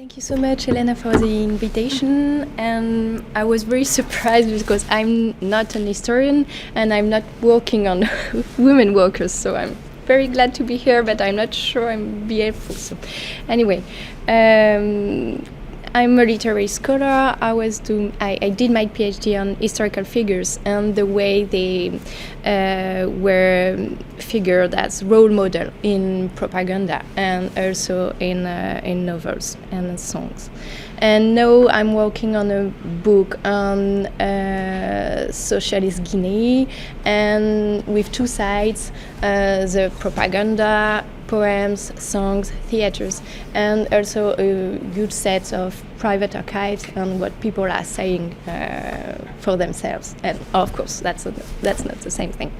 Thank you so much, Elena, for the invitation. And I was very surprised because I'm not an historian and I'm not working on women workers. So I'm very glad to be here, but I'm not sure I'm be helpful. So anyway, I'm a literary scholar. I did my PhD on historical figures and the way they were figured as role model in propaganda and also in novels and songs. And now I'm working on a book on socialist Guinea, and with two sides, the propaganda, poems, songs, theaters, and also a huge set of private archives and what people are saying for themselves. And of course, that's not the same thing.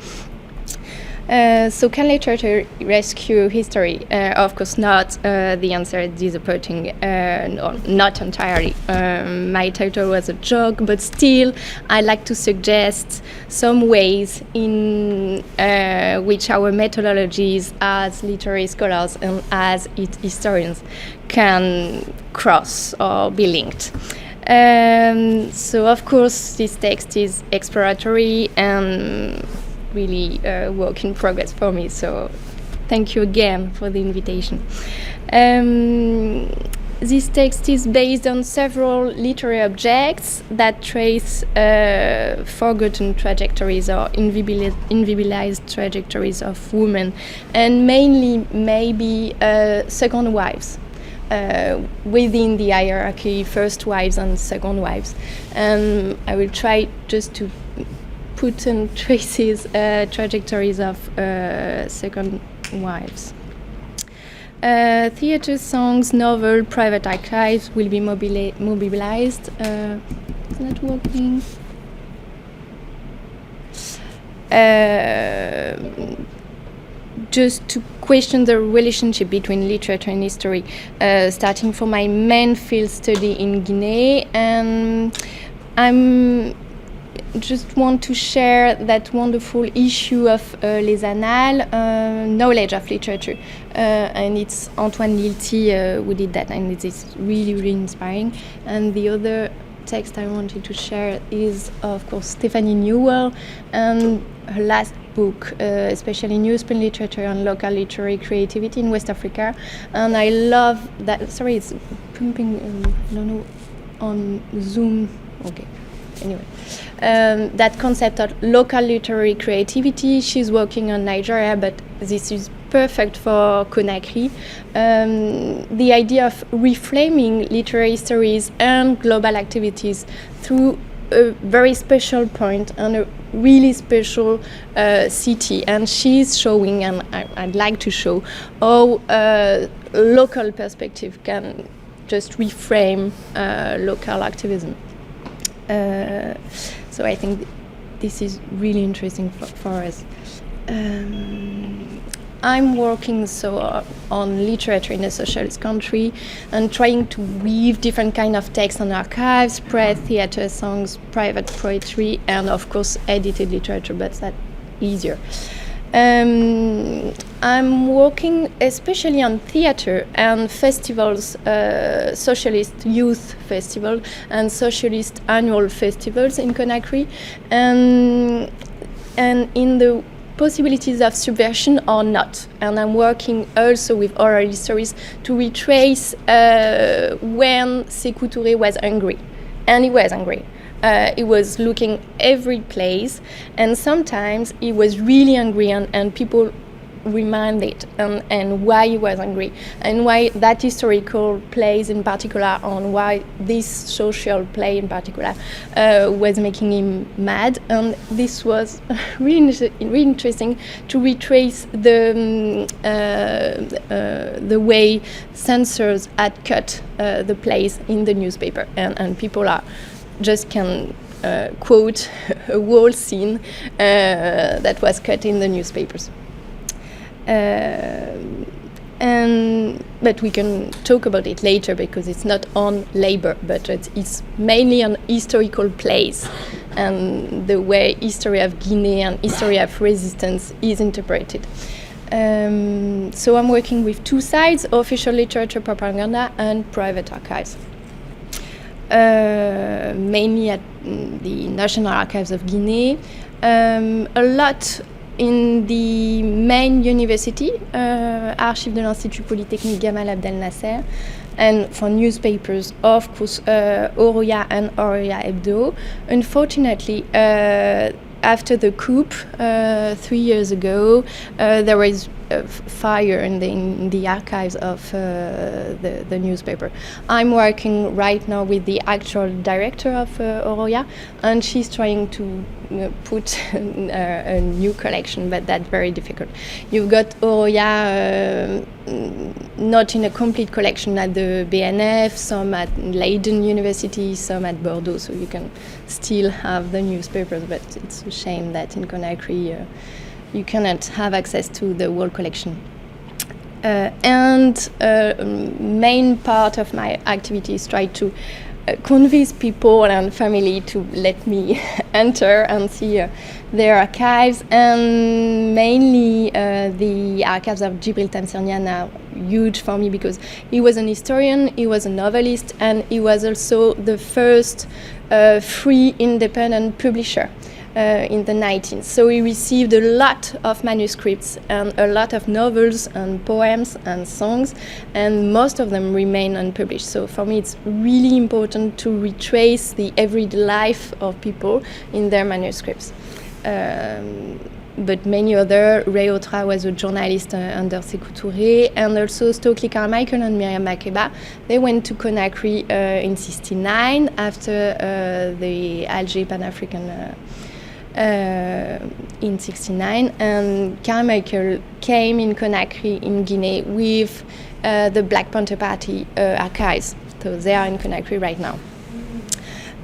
So can literature rescue history? Of course not. The answer is disappointing. No, not entirely. My title was a joke, but still I like to suggest some ways in which our methodologies as literary scholars and as historians can cross or be linked. So of course this text is exploratory and really work in progress for me, so thank you again for the invitation. This text is based on several literary objects that trace forgotten trajectories or invisibilized trajectories of women, and mainly maybe second wives within the hierarchy, first wives and second wives. I will try just to put and traces trajectories of second wives. Theatre, songs, novel, private archives will be mobilized. It's not working. Just to question the relationship between literature and history, starting from my main field study in Guinea, and I'm just want to share that wonderful issue of Les Annales, knowledge of literature, and it's Antoine Lilti who did that, and it is really, really inspiring. And the other text I wanted to share is, of course, Stephanie Newell and her last book, especially newsprint literature and local literary creativity in West Africa. And I love that. Sorry, it's pumping. I don't know on Zoom. Okay. Anyway, that concept of local literary creativity, she's working on Nigeria, but this is perfect for Conakry. The idea of reframing literary stories and global activities through a very special point and a really special city. And she's showing, and I'd like to show, how local perspective can just reframe local activism. So I think this is really interesting for us. I'm working on literature in a socialist country and trying to weave different kind of texts and archives, press, theatre, songs, private poetry, and of course edited literature, but that's easier. I'm working especially on theatre and festivals, socialist youth festival and socialist annual festivals in Conakry, and in the possibilities of subversion or not. And I'm working also with oral histories to retrace when Sékou Touré was angry, and he was angry. He was looking every place, and sometimes he was really angry, and people reminded and why he was angry, and why that historical plays in particular, on why this social play in particular was making him mad. And this was really interesting to retrace the way censors had cut the plays in the newspaper, and people just can quote a whole scene that was cut in the newspapers. But we can talk about it later because it's not on labor, but it's mainly on historical plays and the way history of Guinea and history of resistance is interpreted. So I'm working with two sides: official literature propaganda and private archives. Mainly at the National Archives of Guinea, a lot in the main university, Archives de l'Institut Polytechnique Gamal Abdel Nasser, and for newspapers, of course, Oroya and Oroya Hebdo. Unfortunately, after the coup 3 years ago, there was a fire in the archives of the newspaper. I'm working right now with the actual director of Oroya, and she's trying to put a new collection, but that's very difficult. You've got Oroya not in a complete collection at the BNF, some at Leiden University, some at Bordeaux, so you can still have the newspapers, but it's a shame that in Conakry you cannot have access to the whole collection. And main part of my activity is try to convince people and family to let me enter and see their archives, and mainly the archives of Djibril Tamsirnian are huge for me because he was an historian, he was a novelist, and he was also the first free independent publisher in the 19th. So he received a lot of manuscripts and a lot of novels and poems and songs, and most of them remain unpublished. So for me it's really important to retrace the everyday life of people in their manuscripts. But many other, Ray Otra was a journalist under Sékou Touré, and also Stokely Carmichael and Miriam Makeba. They went to Conakry in '69 after the Alger Pan-African in '69, and Carmichael came in Conakry in Guinea with the Black Panther Party archives. So they are in Conakry right now.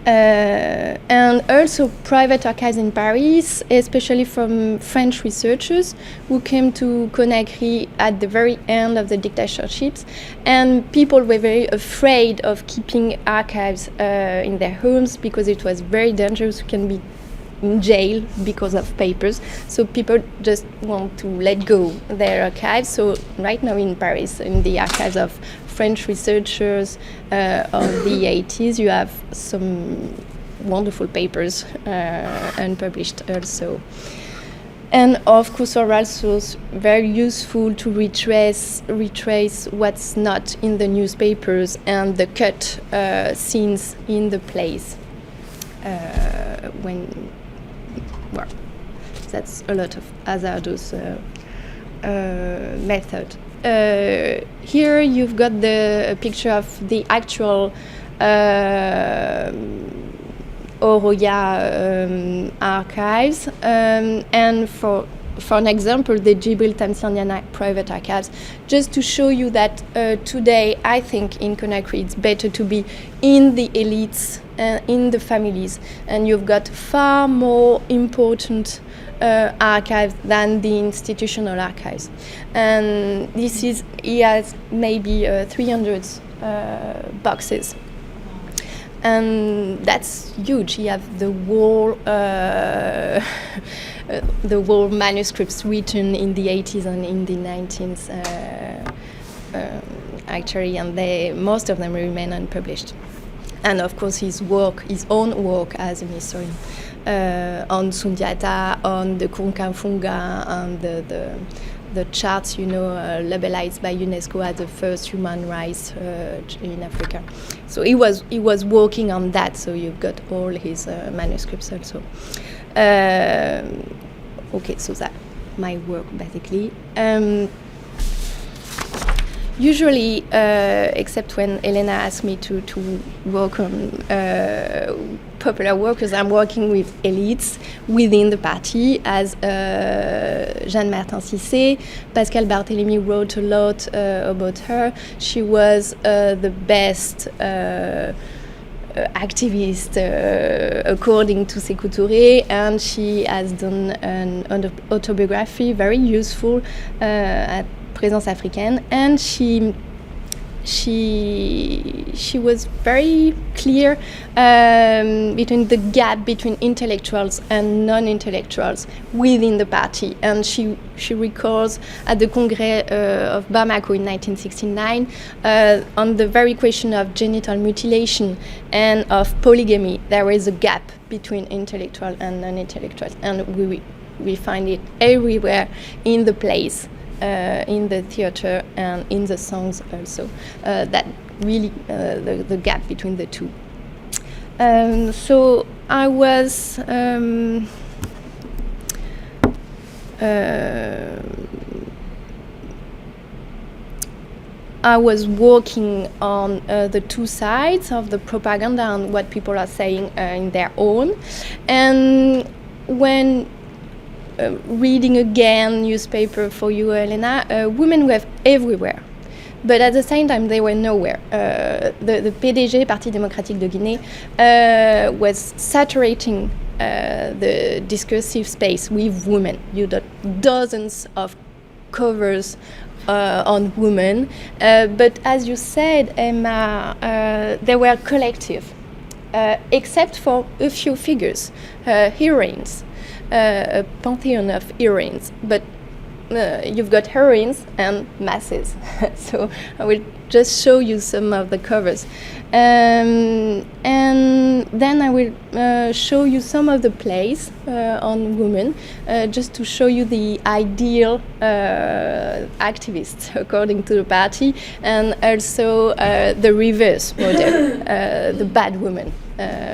And also private archives in Paris, especially from French researchers who came to Conakry at the very end of the dictatorships, and people were very afraid of keeping archives in their homes because it was very dangerous. You can be in jail because of papers, so people just want to let go their archives. So right now in Paris, in the archives of French researchers of the 80s, you have some wonderful papers unpublished also. And of course are also very useful to retrace what's not in the newspapers and the cut scenes in the plays. Well, that's a lot of hazardous method. Here you've got the picture of the actual Oroya archives, and for an example, the Djibril Tamsirnian private archives, just to show you that today I think in Conakry it's better to be in the elites, in the families, and you've got far more important archives than the institutional archives. And he has maybe 300 boxes. And that's huge. You have the whole manuscripts written in the 80s and in the 19th, actually, and most of them remain unpublished. And of course, his own work as an historian, on Sundiata, on the Kunkanfunga, on the charts, labelized by UNESCO as the first human rights in Africa. So he was working on that. So you've got all his manuscripts also. Okay, so that my work basically. Usually, except when Elena asked me to work on popular workers, I'm working with elites within the party, as Jeanne-Martin Cissé. Pascal Barthélémy wrote a lot about her. She was the best activist according to Sékou Touré, and she has done an autobiography very useful at Présence Africaine, and she she was very clear between the gap between intellectuals and non-intellectuals within the party, and she recalls at the Congrès of Bamako in 1969 on the very question of genital mutilation and of polygamy. There is a gap between intellectual and non-intellectuals, and we find it everywhere in the plays, in the theater, and in the songs also. That really the gap between the two. So I was working on the two sides of the propaganda and what people are saying in their own, and when reading again newspaper for you, Elena, women were everywhere, but at the same time they were nowhere. The PDG, Parti démocratique de Guinée, was saturating the discursive space with women. You got dozens of covers on women, but as you said, Emma, they were collective, except for a few figures, heroines. A pantheon of heroines, but you've got heroines and masses. So I will just show you some of the covers, and then I will show you some of the plays on women, just to show you the ideal activists according to the party, and also the reverse model, the bad woman.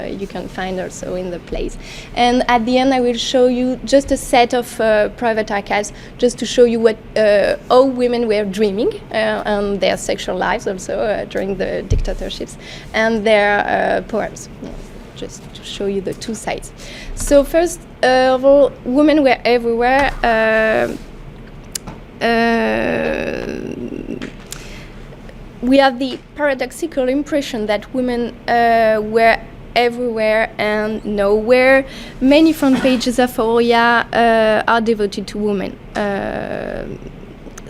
You can find also in the plays. And at the end I will show you just a set of private archives, just to show you what how women were dreaming and their sexual lives also during the dictatorships, and their poems, just to show you the two sides. So first of all, women were everywhere. We have the paradoxical impression that women were everywhere and nowhere. Many front pages of Aurea are devoted to women.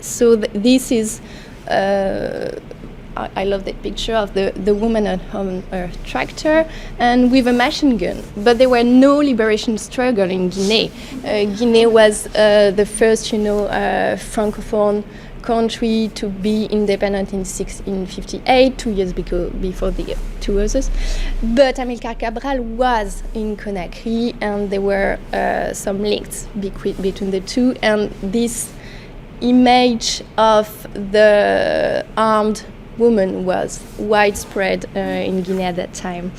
So this is, I love that picture of the woman on her tractor and with a machine gun. But there were no liberation struggle in Guinea. Guinea was the first, francophone country to be independent in 1958, 2 years before the two others. But Amilcar Cabral was in Conakry, and there were some links between the two. And this image of the armed woman was widespread in Guinea at that time.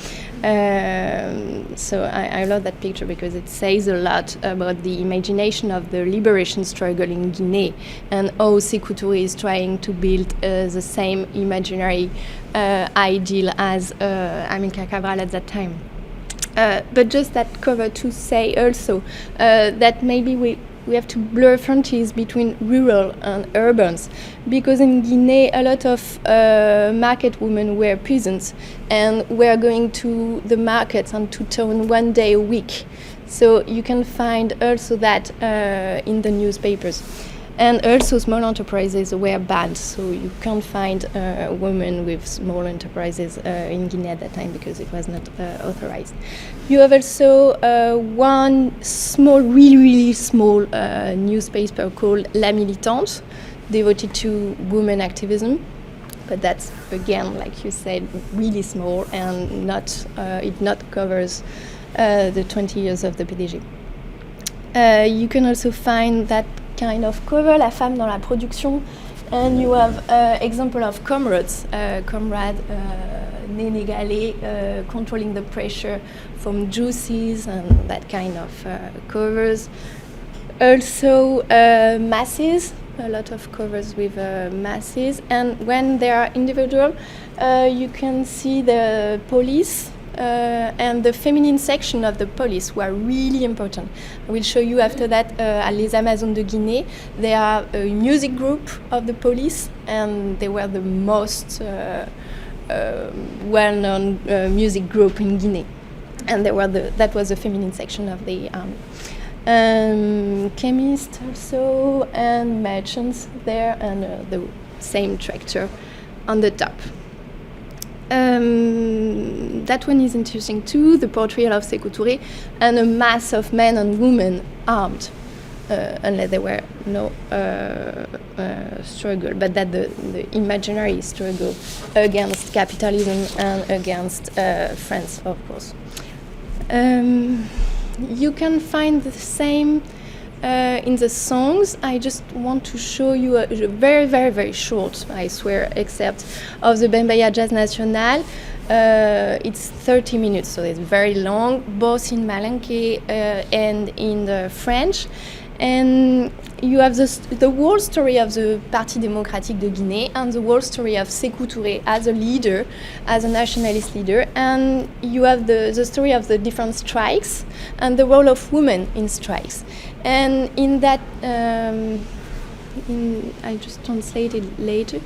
So I love that picture because it says a lot about the imagination of the liberation struggle in Guinea, and how Sékou Touré is trying to build the same imaginary ideal as Amilcar Cabral at that time. But just that cover to say also that maybe we have to blur frontiers between rural and urbans, because in Guinea a lot of market women were peasants and were going to the markets and to town 1 day a week. So you can find also that in the newspapers. And also small enterprises were banned, so you can't find women with small enterprises in Guinea at that time because it was not authorized. You have also one small, really small newspaper called La Militante, devoted to women activism. But that's, again, like you said, really small, and it not covers the 20 years of the PDG. You can also find that kind of cover, La femme dans la production, and you have example of comrades, Nénégalais, controlling the pressure from juices and that kind of covers. Also masses, a lot of covers with masses, and when they are individual, you can see the police and the feminine section of the police were really important. I will show you after that at Les Amazones de Guinée. They are a music group of the police, and they were the most well-known music group in Guinea. And that was the feminine section of the army. Chemists also, and merchants there, and the same tractor on the top. That one is interesting too, the portrayal of Sékou Touré and a mass of men and women armed, unless there were no struggle, but that the imaginary struggle against capitalism and against France, of course. You can find the same in the songs. I just want to show you a very, very, very short, I swear, excerpt of the Bembaya Jazz National. It's 30 minutes, so it's very long, both in Malinké and in the French. And you have the whole story of the Parti démocratique de Guinée and the whole story of Sékou Touré as a leader, as a nationalist leader. And you have the story of the different strikes and the role of women in strikes. And in that, I just translated later,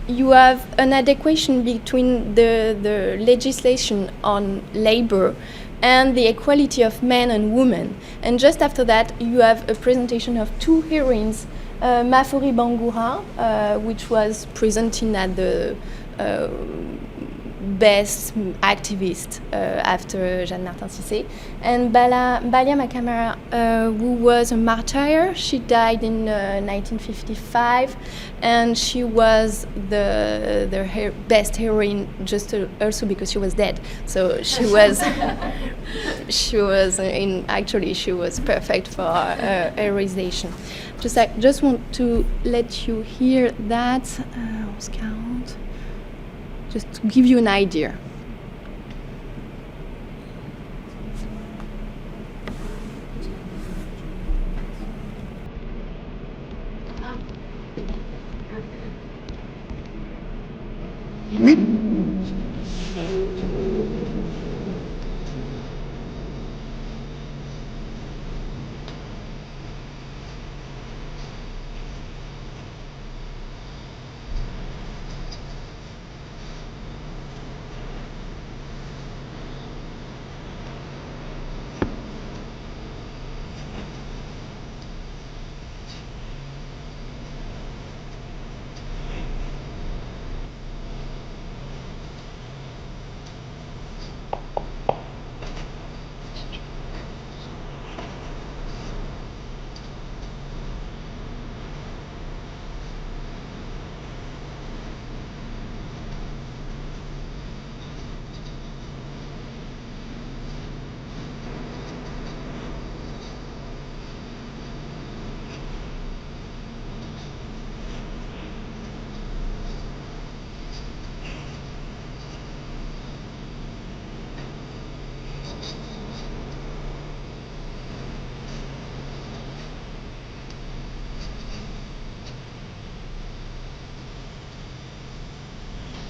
you have an adequation between the legislation on labor and the equality of men and women. And just after that, you have a presentation of two heroines, Mafori Bangoura, which was presenting at the best activist after Jeanne Martin Cissé, and Balia Makamara, who was a martyr. She died in 1955, and she was the best heroine just also because she was dead. So she was she was perfect for heroization. I just want to let you hear that. Just to give you an idea.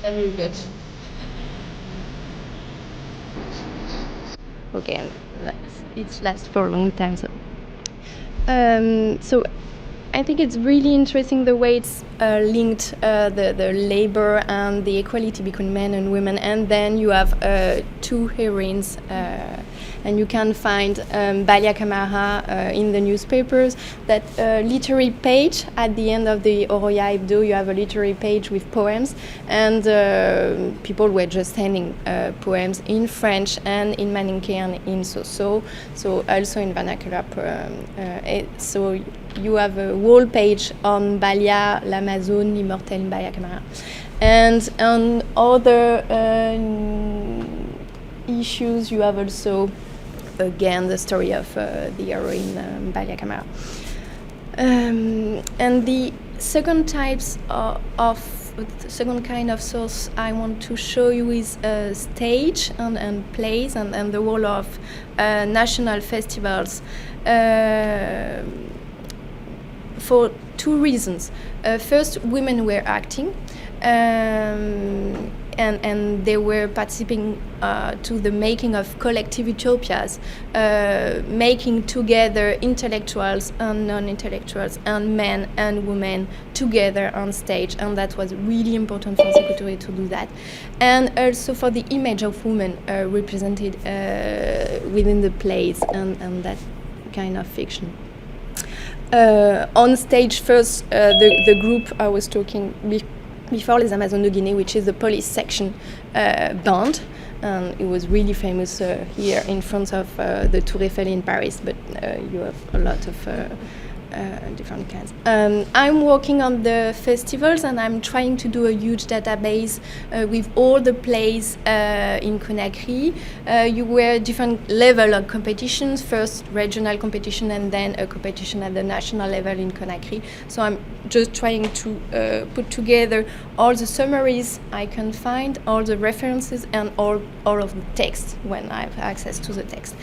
Very good. Okay, it lasts for a long time. So I think it's really interesting the way it's linked the labor and the equality between men and women, and then you have two heroines. And you can find Balia Camara in the newspapers. That literary page at the end of the Oroya Hebdo, you have a literary page with poems, and people were just sending poems in French and in Maninké and in Soso, so also in vernacular. So you have a whole page on Balia, l'Amazone, l'immortel Balia Camara, and on other issues you have also again the story of the heroine Balia Camara. And the second second kind of source I want to show you is stage and plays and the role of national festivals for two reasons. First, women were acting. And they were participating to the making of collective utopias, making together intellectuals and non-intellectuals and men and women together on stage, and that was really important for Sékou Touré to do that, and also for the image of women represented within the plays and that kind of fiction. On stage first, the group I was talking before Les Amazones de Guinée, which is the police section band. It was really famous here in front of the Tour Eiffel in Paris, but you have a lot of different kinds. I'm working on the festivals, and I'm trying to do a huge database with all the plays in Conakry. You were different level of competitions, first regional competition and then a competition at the national level in Conakry. So I'm just trying to put together all the summaries I can find, all the references, and all of the text when I have access to the text.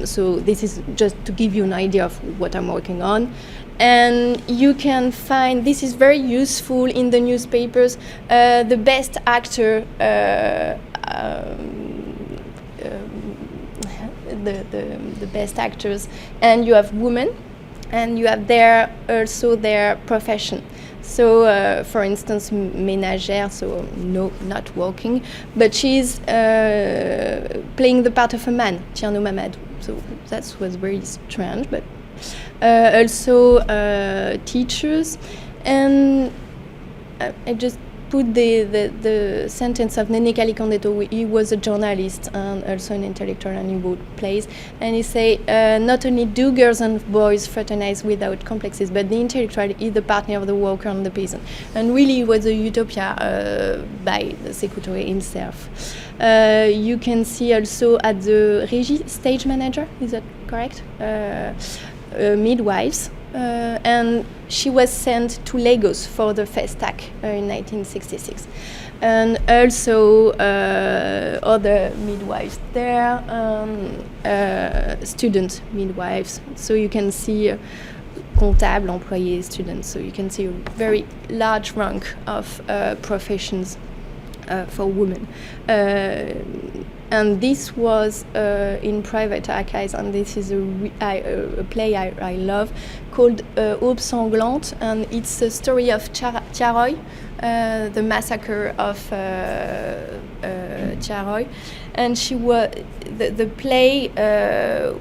So this is just to give you an idea of what I'm working on. And you can find, this is very useful in the newspapers, the best actor, the best actors, and you have women, and you have also their profession. So, for instance, ménagère, so no, not working, but she's playing the part of a man, Tierno Mamadou. So that was very strange, but also teachers. And I just put the sentence of Nene Calicandeto. He was a journalist and also an intellectual, and he wrote plays. And he say, not only do girls and boys fraternize without complexes, but the intellectual is the partner of the worker and the peasant. And really, it was a utopia by Sékou Touré himself. You can see also at the Régie, stage manager, is that correct? Midwives. And she was sent to Lagos for the Festac in 1966. And also other midwives there, student midwives. So you can see comptable, employés, students. So you can see a very large rank of professions for women. And this was in private archives, and this is a play I love called Aube Sanglante, and it's a story of Tiaroy, the massacre of Tiaroy. And she was the play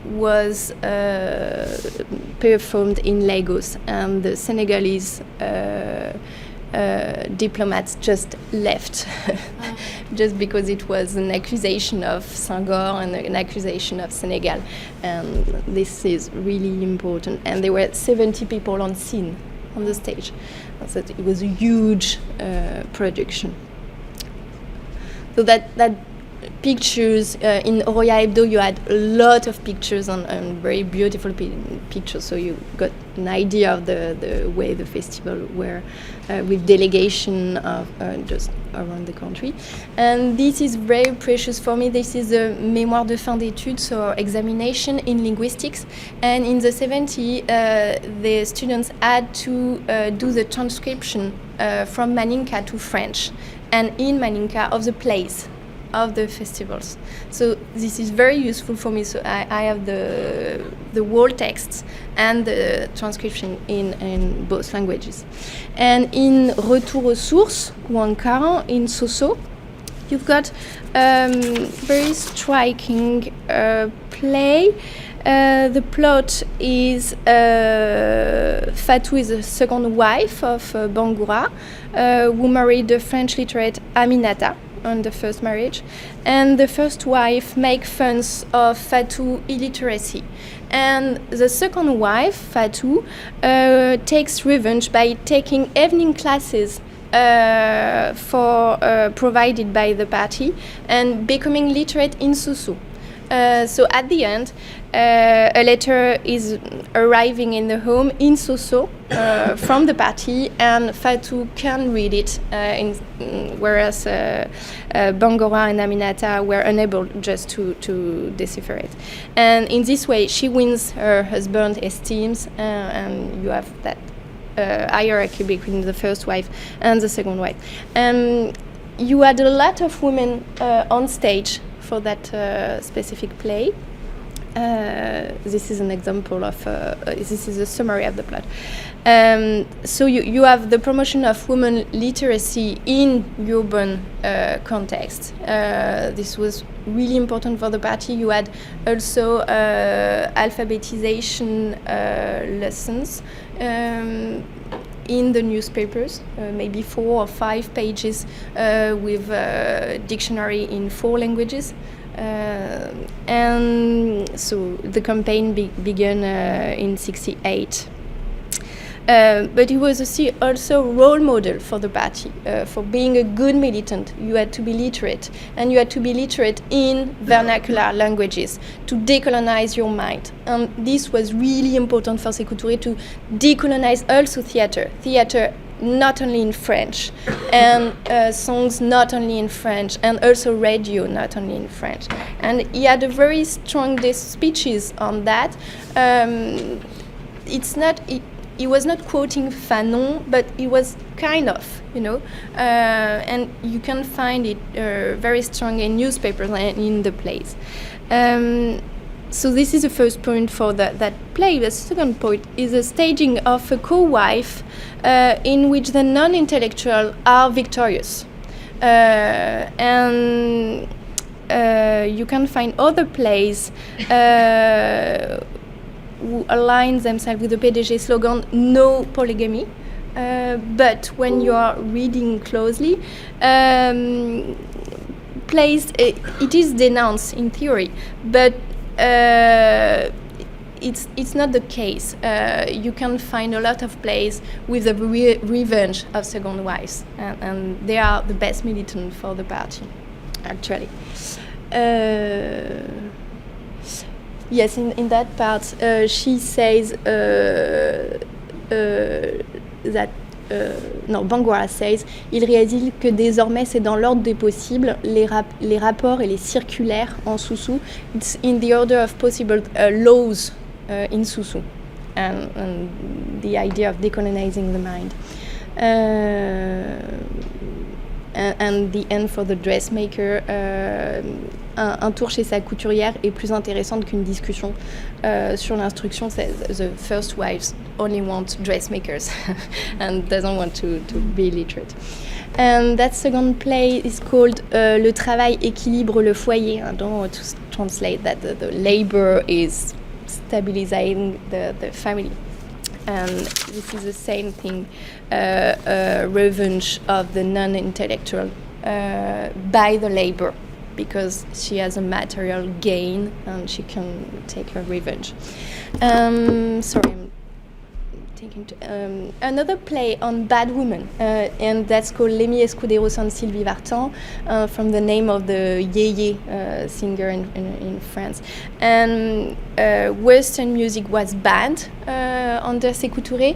was performed in Lagos, and the Senegalese diplomats just left just because it was an accusation of Senghor and an accusation of Senegal, and this is really important. And there were 70 people on scene, on the stage, so it was a huge production. So that pictures in Oroya Hebdo, you had a lot of pictures and very beautiful pictures, so you got an idea of the way the festival were with delegation of just around the country. And this is very precious for me. This is a mémoire de fin d'études, so examination in linguistics. And in the 70s, the students had to do the transcription from Maninka to French, and in Maninka of the plays of the festivals. So this is very useful for me. So I have the whole texts and the transcription in both languages. And in Retour aux sources, Ouankara, in Soso, you've got very striking play. The plot is Fatou is the second wife of Bangoura, who married the French literate Aminata on the first marriage, and the first wife makes fun of Fatou illiteracy, and the second wife, Fatou, takes revenge by taking evening classes provided by the party and becoming literate in Soso. So at the end, a letter is arriving in the home in Soso from the party, and Fatou can read it, whereas Bangora and Aminata were unable just to decipher it. And in this way, she wins her husband's esteem, and you have that hierarchy between the first wife and the second wife. And you had a lot of women on stage for that specific play. This is an example of, this is a summary of the plot. So you have the promotion of women literacy in urban context. This was really important for the party. You had also alphabetization lessons. in the newspapers, maybe 4 or 5 pages with a dictionary in 4 languages. And so the campaign began in 1968. But he was also a role model for the party. For being a good militant, you had to be literate, and you had to be literate in vernacular languages to decolonize your mind. And this was really important for Sékou Touré, to decolonize also theater not only in French, and songs not only in French, and also radio not only in French. And he had a very strong speeches on that. He was not quoting Fanon, but he was kind of, and you can find it very strong in newspapers and in the plays. So this is the first point for that play. The second point is a staging of a co-wife in which the non-intellectual are victorious. And you can find other plays who align themselves with the PDG slogan, no polygamy. But when you are reading closely, plays, it is denounced in theory, but it's not the case. You can find a lot of plays with the revenge of second wives, and they are the best militant for the party, actually. Yes, in that part, she says that Bangoura says, il réalise que désormais c'est dans l'ordre des possibles, les rapports et les circulaires en Soussou. It's in the order of possible laws in Soussou, and the idea of decolonizing the mind. And the end for the dressmaker. Un tour chez sa couturière est plus intéressante qu'une discussion sur l'instruction. The first wives only want dressmakers and doesn't want to be literate. And that second play is called Le travail équilibre le foyer. I don't know how to translate that. The labor is stabilizing the family. And this is the same thing, revenge of the non-intellectual by the labor, because she has a material gain and she can take her revenge. Sorry, I'm taking another play on bad women, and that's called Lémi Escudero sans Sylvie Vartan, from the name of the Yeye singer in France. And Western music was banned under Sékou Touré,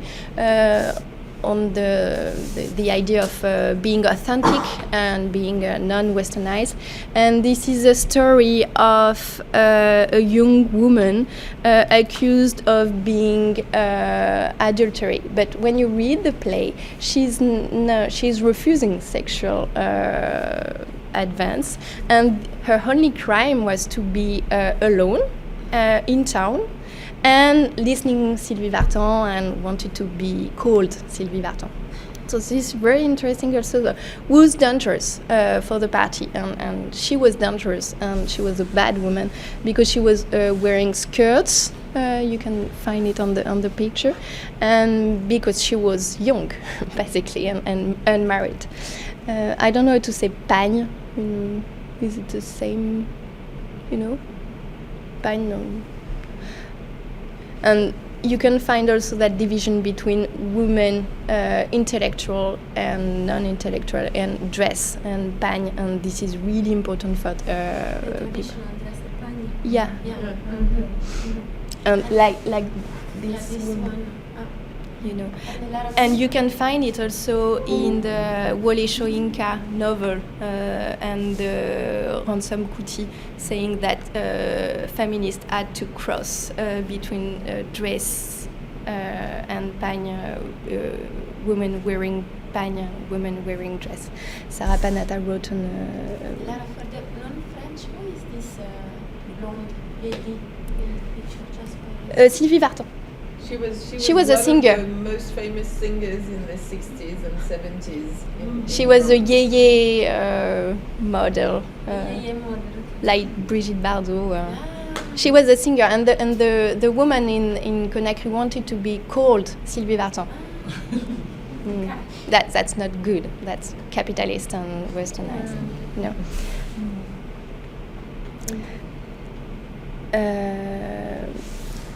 on the idea of being authentic and being non-westernized. And this is a story of a young woman accused of being adultery. But when you read the play, she's refusing sexual advance, and her only crime was to be alone in town and listening Sylvie Vartan and wanted to be called Sylvie Vartan. So this is very interesting also, who's dangerous for the party, and she was dangerous, and she was a bad woman because she was wearing skirts, you can find it on the picture, and because she was young basically and unmarried. I don't know how to say pagne, is it the same, pagne? No. And you can find also that division between women, intellectual and non-intellectual, and dress and pagne, and this is really important for people. Yeah. Mm-hmm. And like this woman. And you can find it also in the Wole Soyinka novel and Ransom Kuti, saying that feminists had to cross between dress and pagne, women wearing pagne, women wearing dress. Sarah Panata wrote on... Lara, for the non-French, who is this blonde lady picture just for... Sylvie Vartan. She was a singer. One of the most famous singers in the 60s and 70s. She was a Yeye model, like Brigitte Bardot. She was a singer, and the woman in Conakry wanted to be called Sylvie Vartan. That's not good. That's capitalist and westernized. No.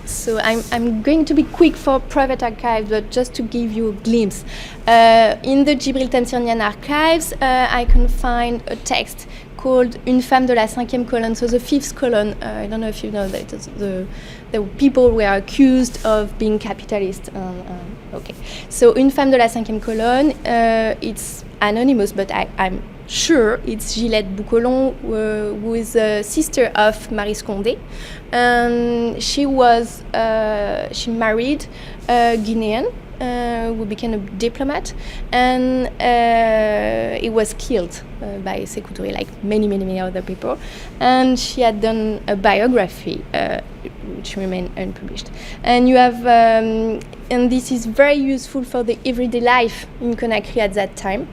So I'm going to be quick for private archives, but just to give you a glimpse. In the Gibraltarian archives, I can find a text called Une femme de la 5e colonne, so the 5th column. I don't know if you know that the people were accused of being capitalist. Okay, so Une femme de la 5e colonne, it's anonymous, but I'm sure it's Gillette Boucolon, who is a sister of Maryse Condé. She married a Guinean who became a diplomat, and he was killed by Sékou Touré, like many other people. And she had done a biography which remained unpublished. And you have, and this is very useful for the everyday life in Conakry at that time.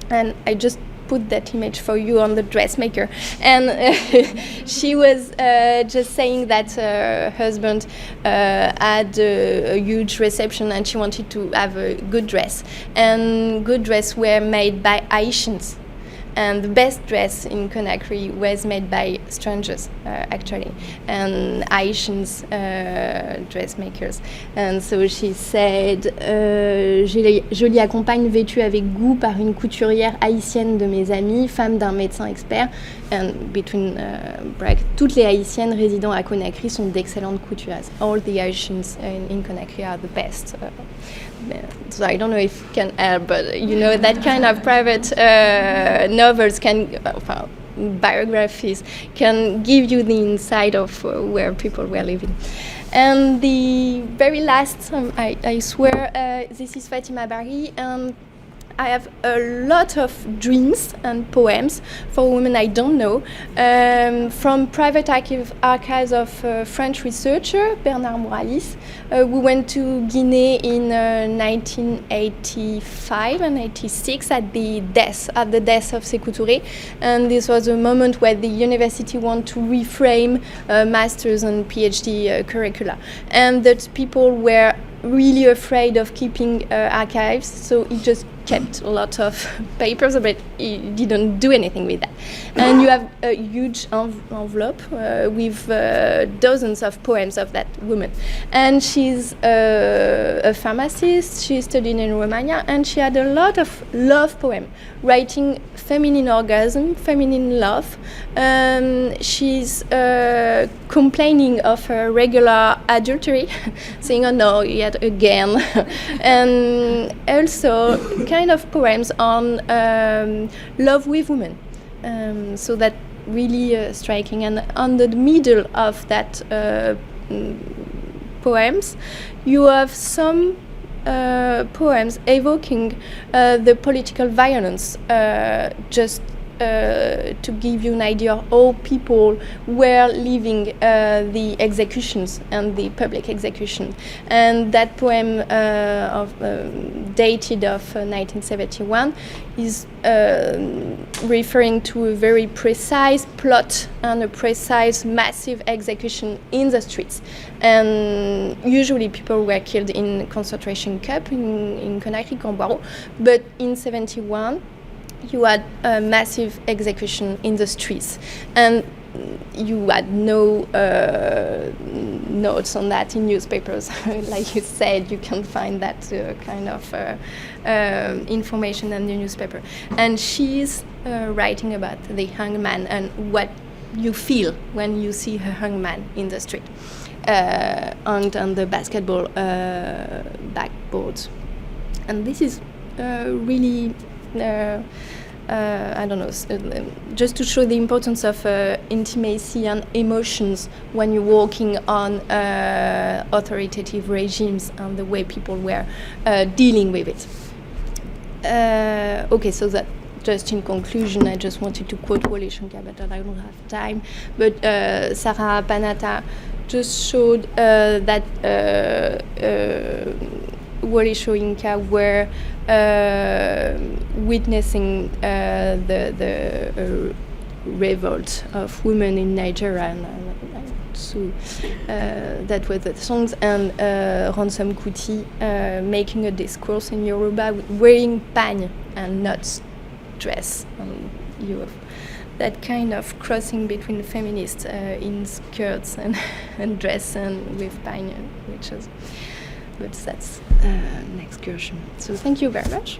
And I just put that image for you on the dressmaker, and she was just saying that her husband had a huge reception and she wanted to have a good dress, and good dress were made by Haitians, and the best dress in Conakry was made by strangers actually, and Haitians dressmakers. And so she said, je l'y accompagne vêtue avec goût par une couturière haïtienne de mes amis, femme d'un médecin expert. And between brackets, toutes les Haïtiennes résidant à Conakry sont d'excellentes couturières. All the Haitians in Conakry are the best. So I don't know if you can help, but you know that kind of private novels biographies can give you the insight of where people were living. And the very last, I swear, this is Fatima Bari, and I have a lot of dreams and poems for women I don't know, from private archives of French researcher Bernard Moralis, who went to Guinea in 1985 and 86 at the death of Sékou Touré, and this was a moment where the university wanted to reframe masters and PhD curricula, and that people were really afraid of keeping archives, so he just kept a lot of papers, but he didn't do anything with that. And you have a huge envelope with dozens of poems of that woman. And she's a pharmacist, she studied in Romania, and she had a lot of love poems, writing feminine orgasm, feminine love. She's complaining of her regular adultery, saying, oh no, yet again. And also kind of poems on love with women. So that really striking. And under the middle of that poems, you have some poems evoking the political violence, just to give you an idea of how people were living the executions and the public execution. And that poem dated of 1971 is referring to a very precise plot and a precise massive execution in the streets. And usually people were killed in concentration camp in Conakry, Cambaro, but in 71 you had a massive execution in the streets, and you had no notes on that in newspapers. Like you said, you can find that kind of information in the newspaper. And she's writing about the hanged man and what you feel when you see a hanged man in the street, and on the basketball backboards. And this is really I don't know, just to show the importance of intimacy and emotions when you're working on authoritative regimes and the way people were dealing with it. Okay, so that just in conclusion, I just wanted to quote Wole Soyinka, but I don't have time. But Sarah Panata just showed that Wole Soyinka were witnessing the revolt of women in Nigeria. And so that was the songs. And Ransom Kuti making a discourse in Yoruba, wearing pagne and not dress. You have that kind of crossing between feminists in skirts and dress and with pagne, which is, but that's an excursion. So thank you very much.